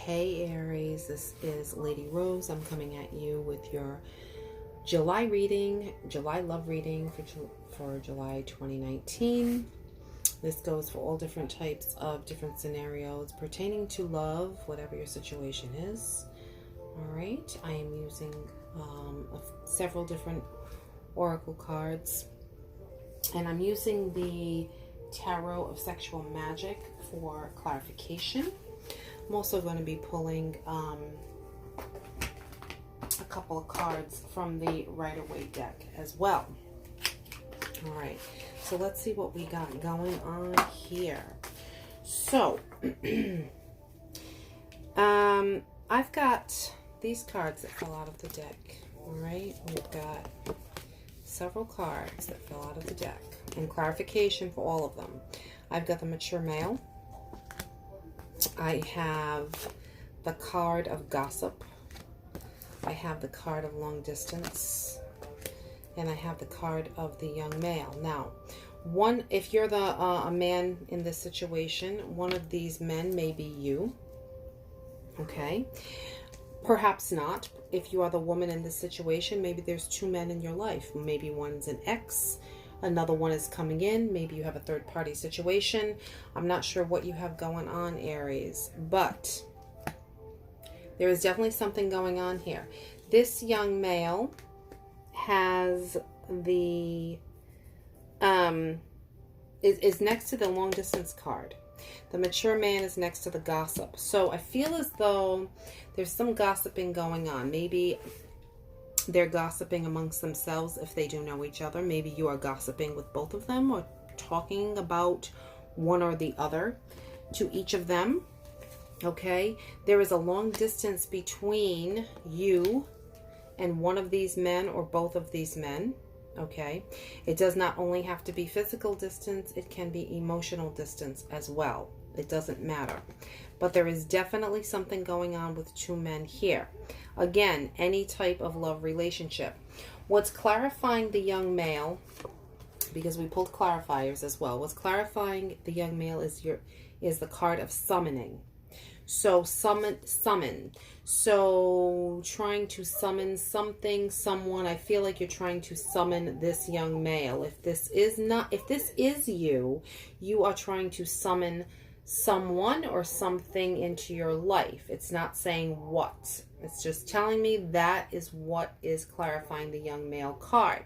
Hey Aries, this is Lady Rose. I'm coming at you with your July reading, July love reading for July 2019. This goes for all different types of different scenarios pertaining to love, whatever your situation is. All right, I am using several different oracle cards, and I'm using the Tarot of Sexual Magic for clarification. I'm also going to be pulling a couple of cards from the Rider-Waite deck as well. All right, so let's see what we got going on here. So, I've got these cards that fell out of the deck. All right, we've got several cards that fell out of the deck and clarification for all of them. I've got the mature male. I have the card of gossip. I have the card of long distance. And I have the card of the young male. Now, if you're a man in this situation, one of these men may be you. Okay? Perhaps not. If you are the woman in this situation, maybe there's two men in your life. Maybe one's an ex. Another one is coming in. Maybe you have a third party situation. I'm not sure what you have going on, Aries, but there is definitely something going on here. This young male has the is next to the long distance card. The mature man is next to the gossip. So I feel as though there's some gossiping going on. Maybe they're gossiping amongst themselves if they do know each other. Maybe you are gossiping with both of them or talking about one or the other to each of them. Okay? There is a long distance between you and one of these men or both of these men. Okay? It does not only have to be physical distance, it can be emotional distance as well. It doesn't matter. But there is definitely something going on with two men here. Again, any type of love relationship. What's clarifying the young male, because we pulled clarifiers as well, what's clarifying the young male is the card of summoning. So summon. So trying to summon something, someone. I feel like you're trying to summon this young male. If this is you, you are trying to summon someone or something into your life. It's not saying what. It's just telling me that is what is clarifying the young male card.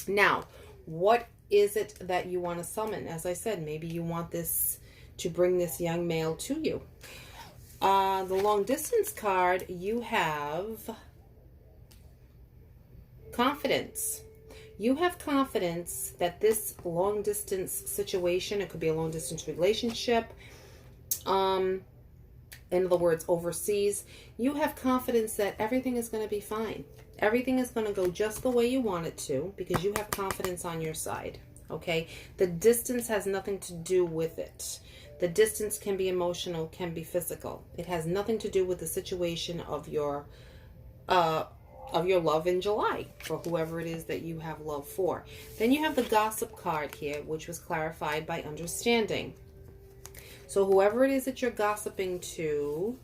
Now, what is it that you want to summon? As I said, maybe you want this to bring this young male to you. The long distance card, you have confidence. You have confidence that this long distance situation, it could be a long distance relationship, in other words, overseas, you have confidence that everything is going to be fine. Everything is going to go just the way you want it to because you have confidence on your side. Okay? The distance has nothing to do with it. The distance can be emotional, can be physical. It has nothing to do with the situation of your love in July for whoever it is that you have love for. Then you have the gossip card here, which was clarified by understanding. So whoever it is that you're gossiping to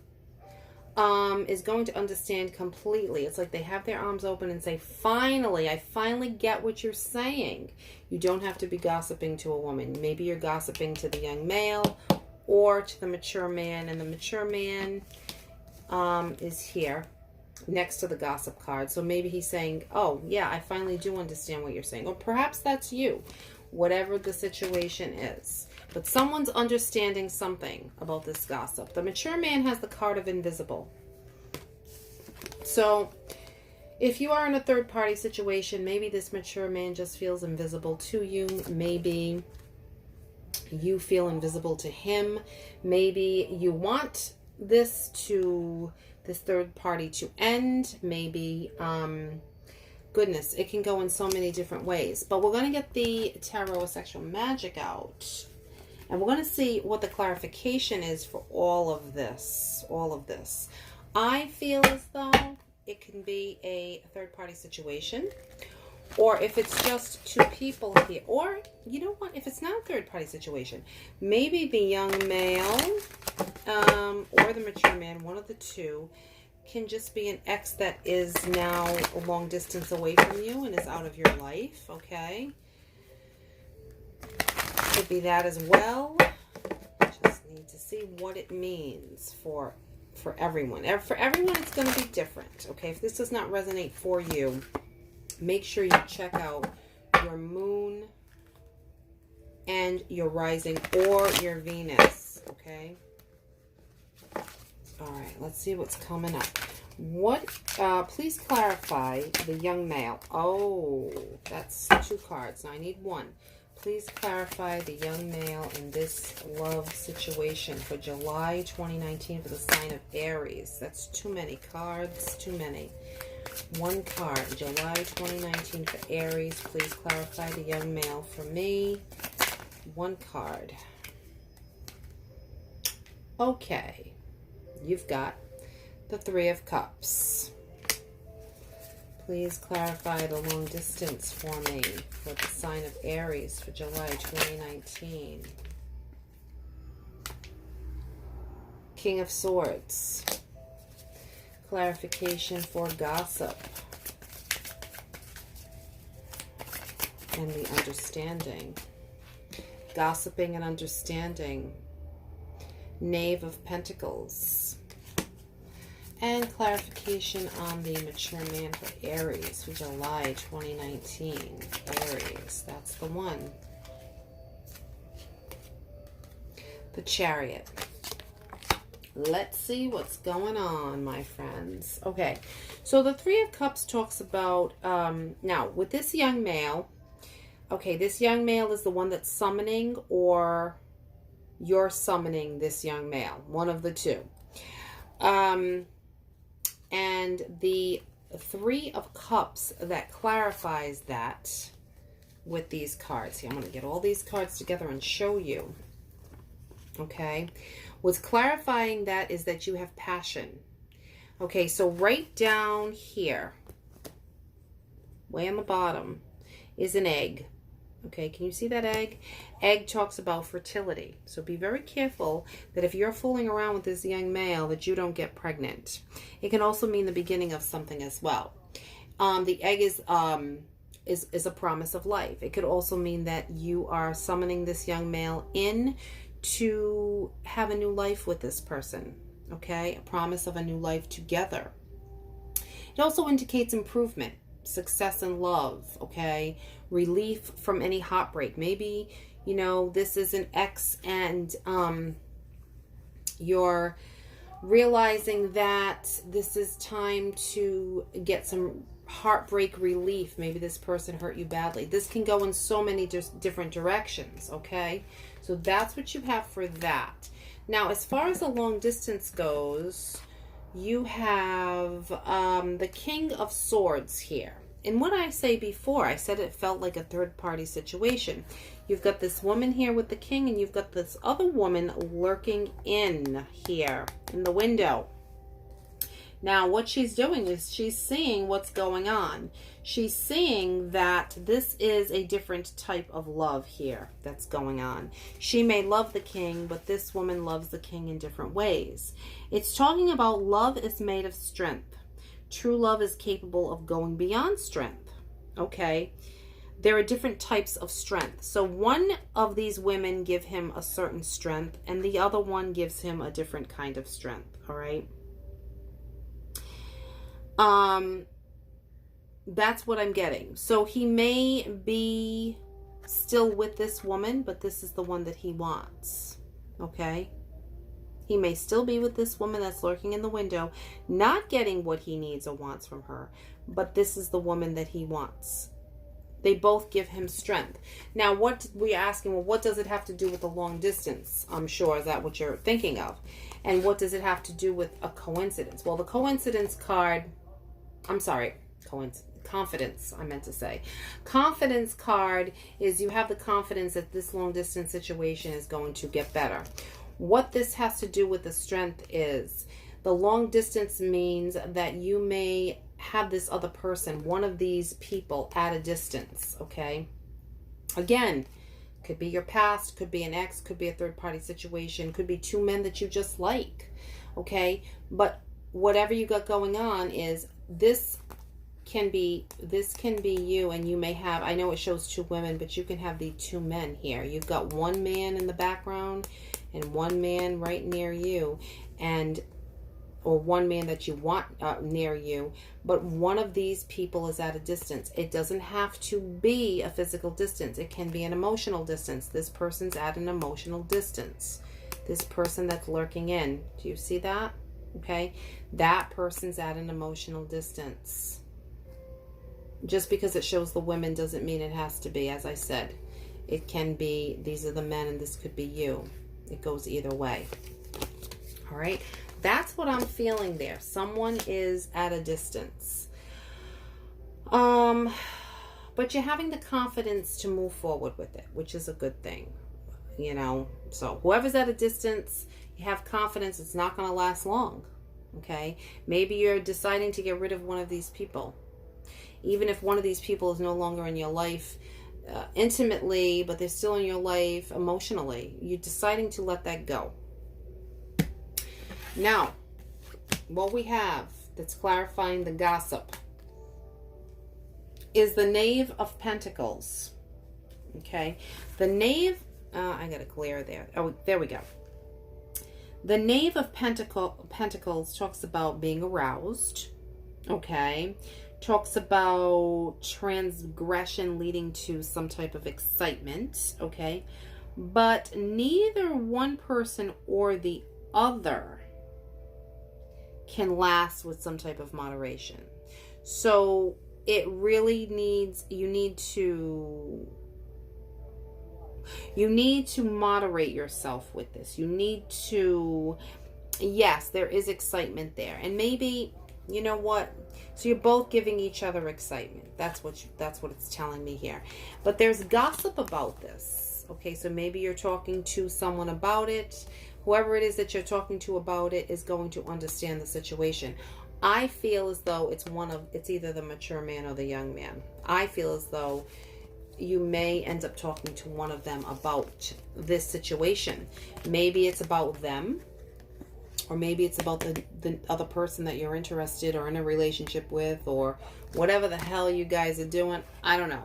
is going to understand completely. It's like they have their arms open and say, finally, I finally get what you're saying. You don't have to be gossiping to a woman. Maybe you're gossiping to the young male or to the mature man, and the mature man is here next to the gossip card. So maybe he's saying, oh yeah, I finally do understand what you're saying. Or perhaps that's you, whatever the situation is. But someone's understanding something about this gossip. The mature man has the card of invisible. So if you are in a third party situation, maybe this mature man just feels invisible to you. Maybe you feel invisible to him. Maybe you want this third party to end. Maybe, goodness, it can go in so many different ways. But we're going to get the Tarot of Sexual Magic out. And we're going to see what the clarification is for all of this. All of this. I feel as though it can be a third-party situation. Or if it's just two people here. Or, you know what? If it's not a third-party situation. Maybe the young male or the mature man, one of the two. Can just be an ex that is now a long distance away from you and is out of your life, okay? Could be that as well. Just need to see what it means for everyone. For everyone, it's going to be different, okay? If this does not resonate for you, make sure you check out your moon and your rising or your Venus, okay? All right, let's see what's coming up. What, please clarify the young male. Oh, that's 2 cards. Now I need 1. Please clarify the young male in this love situation for July 2019 for the sign of Aries. That's too many cards, too many. 1 card, July 2019 for Aries. Please clarify the young male for me. 1 card. Okay. You've got the 3 of Cups. Please clarify the long distance for me for the sign of Aries for July 2019. King of Swords. Clarification for gossip and the understanding. Gossiping and understanding. Knave of Pentacles. And clarification on the mature man for Aries for July 2019. Aries, that's the one. The Chariot. Let's see what's going on, my friends. Okay, so the 3 of Cups talks about, now, with this young male, okay, this young male is the one that's summoning, or you're summoning this young male. One of the two. And the 3 of Cups that clarifies that with these cards. Here, I'm going to get all these cards together and show you. Okay. What's clarifying that is that you have passion. Okay, so right down here, way on the bottom, is an egg. Okay, can you see that egg? Egg talks about fertility. So be very careful that if you're fooling around with this young male that you don't get pregnant. It can also mean the beginning of something as well. The egg is a promise of life. It could also mean that you are summoning this young male in to have a new life with this person. Okay, a promise of a new life together. It also indicates improvement, success in love, okay? Relief from any heartbreak. Maybe, you know, this is an ex and you're realizing that this is time to get some heartbreak relief. Maybe this person hurt you badly. This can go in so many different directions, okay? So that's what you have for that. Now, as far as the long distance goes, you have the King of Swords here. And what I say before, I said it felt like a third-party situation. You've got this woman here with the king, and you've got this other woman lurking in here in the window. Now, what she's doing is she's seeing what's going on. She's seeing that this is a different type of love here that's going on. She may love the king, but this woman loves the king in different ways. It's talking about love is made of strength. True love is capable of going beyond strength, okay? There are different types of strength. So one of these women give him a certain strength, and the other one gives him a different kind of strength, all right? That's what I'm getting. So he may be still with this woman, but this is the one that he wants, okay? He may still be with this woman that's lurking in the window, not getting what he needs or wants from her, but this is the woman that he wants. They both give him strength. Now, what we're asking, well, what does it have to do with the long distance? I'm sure, is that what you're thinking of? And what does it have to do with a coincidence? Well, the coincidence card, I'm sorry, confidence, I meant to say. Confidence card is you have the confidence that this long distance situation is going to get better. What this has to do with the strength is the long distance means that you may have this other person, one of these people, at a distance, okay? Again, could be your past, could be an ex, could be a third party situation, could be two men that you just like, okay? But whatever you got going on is this can be you, and you may have, I know it shows 2 women, but you can have the 2 men here. You've got 1 man in the background and 1 man right near you, and or 1 man that you want near you, but one of these people is at a distance. It doesn't have to be a physical distance. It can be an emotional distance. This person's at an emotional distance. This person that's lurking in. Do you see that? Okay. That person's at an emotional distance. Just because it shows the women doesn't mean it has to be. As I said, it can be, these are the men and this could be you. It goes either way. All right. That's what I'm feeling there. Someone is at a distance. But you're having the confidence to move forward with it, which is a good thing. You know, so whoever's at a distance, you have confidence it's not going to last long. Okay? Maybe you're deciding to get rid of one of these people. Even if one of these people is no longer in your life intimately, but they're still in your life emotionally, you're deciding to let that go. Now, what we have that's clarifying the gossip is the Knave of Pentacles. Okay? The Knave, I got a glare there. Oh, there we go. The Knave of Pentacles talks about being aroused. Okay? Talks about transgression leading to some type of excitement. Okay? But neither one person or the other can last with some type of moderation. So it really needs, you need to moderate yourself with this. You need to, yes, there is excitement there. And maybe, you know what? So you're both giving each other excitement. That's what it's telling me here. But there's gossip about this. Okay, so maybe you're talking to someone about it. Whoever it is that you're talking to about it is going to understand the situation. I feel as though it's either the mature man or the young man. I feel as though you may end up talking to one of them about this situation. Maybe it's about them, or maybe it's about the other person that you're interested or in a relationship with, or whatever the hell you guys are doing. I don't know.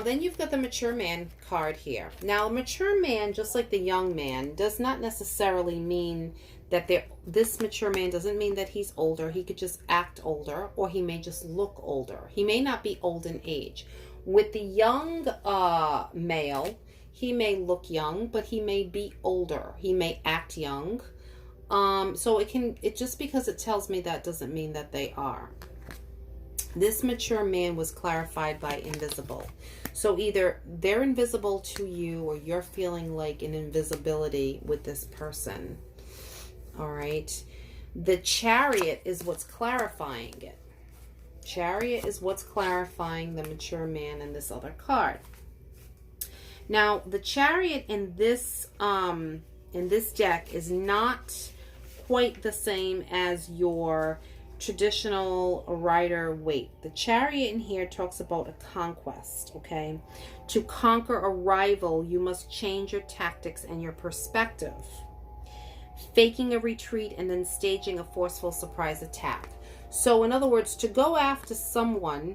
Then you've got the mature man card here. Now, a mature man, just like the young man, does not necessarily mean that this mature man doesn't mean that he's older. He could just act older, or he may just look older. He may not be old in age. With the young male, he may look young, but he may be older. He may act young. So it just because it tells me that doesn't mean that they are. This mature man was clarified by invisible. So either they're invisible to you, or you're feeling like an invisibility with this person. All right. The Chariot is what's clarifying it. Chariot is what's clarifying the mature man in this other card. Now, the Chariot in this deck is not quite the same as your traditional Rider-Waite. The Chariot in here talks about a conquest, okay? To conquer a rival, you must change your tactics and your perspective. Faking a retreat and then staging a forceful surprise attack. So in other words, to go after someone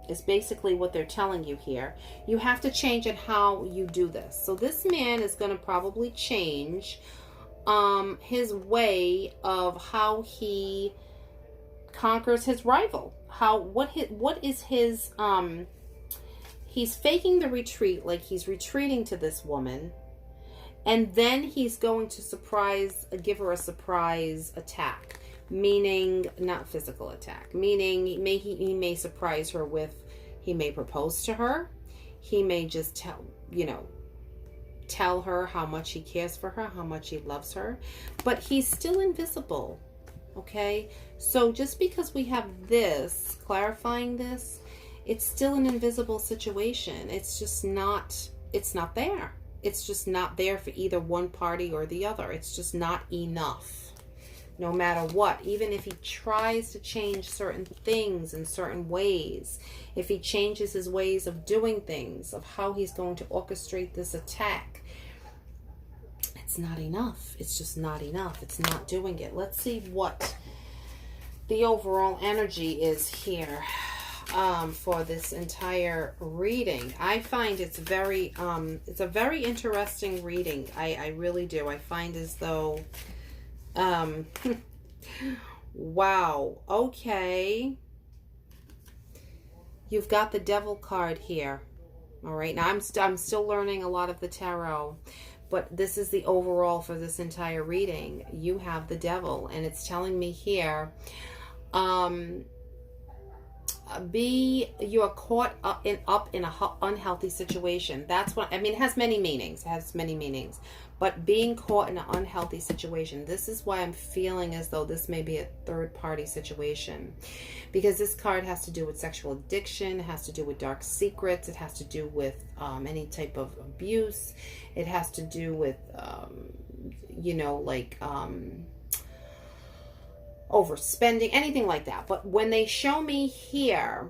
is basically what they're telling you here. You have to change in how you do this. So this man is going to probably change his way of how he conquers his rival. He's faking the retreat, like he's retreating to this woman, and then he's going to give her a surprise attack, meaning not physical attack, meaning he may surprise her with, he may propose to her, he may just tell her how much he cares for her, how much he loves her, but he's still invisible. Okay, so just because we have this clarifying this, it's still an invisible situation. It's just not there. It's just not there for either one party or the other. It's just not enough, no matter what. Even if he tries to change certain things in certain ways, if he changes his ways of doing things, of how he's going to orchestrate this attack, it's not enough. It's just not enough. It's not doing it. Let's see what the overall energy is here for this entire reading. I find it's a very interesting reading. I really do. I find as though, wow, okay. You've got the Devil card here. All right. Now, I'm still learning a lot of the tarot, but this is the overall for this entire reading. You have the Devil, and it's telling me here, you are caught up in an unhealthy situation. That's what I mean. It has many meanings. It has many meanings. But being caught in an unhealthy situation, this is why I'm feeling as though this may be a third-party situation. Because this card has to do with sexual addiction, it has to do with dark secrets, it has to do with any type of abuse, it has to do with, overspending, anything like that. But when they show me here,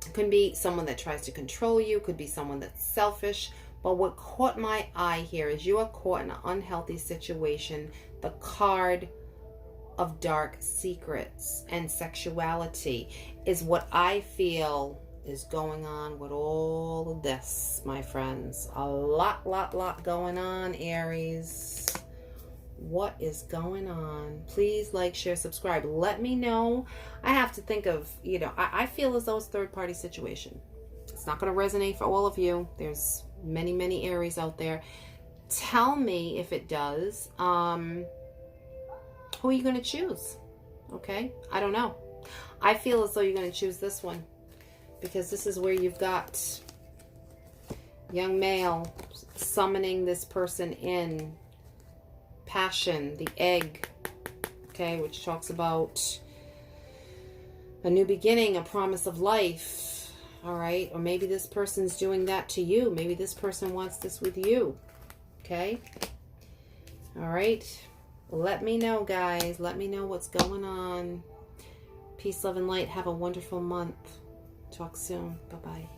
it can be someone that tries to control you, could be someone that's selfish. But what caught my eye here is you are caught in an unhealthy situation. The card of dark secrets and sexuality is what I feel is going on with all of this, my friends. A lot going on, Aries. What is going on? Please like, share, subscribe. Let me know. I have to think of, I feel as though it's a third-party situation. It's not going to resonate for all of you. There's many Aries out there. Tell me if it does. Who are you going to choose? Okay? I don't know. I feel as though you're going to choose this one, because this is where you've got young male summoning this person in. Passion, the egg, okay, which talks about a new beginning, a promise of life, all right? Or maybe this person's doing that to you. Maybe this person wants this with you, okay? All right? Let me know, guys. Let me know what's going on. Peace, love, and light. Have a wonderful month. Talk soon. Bye-bye.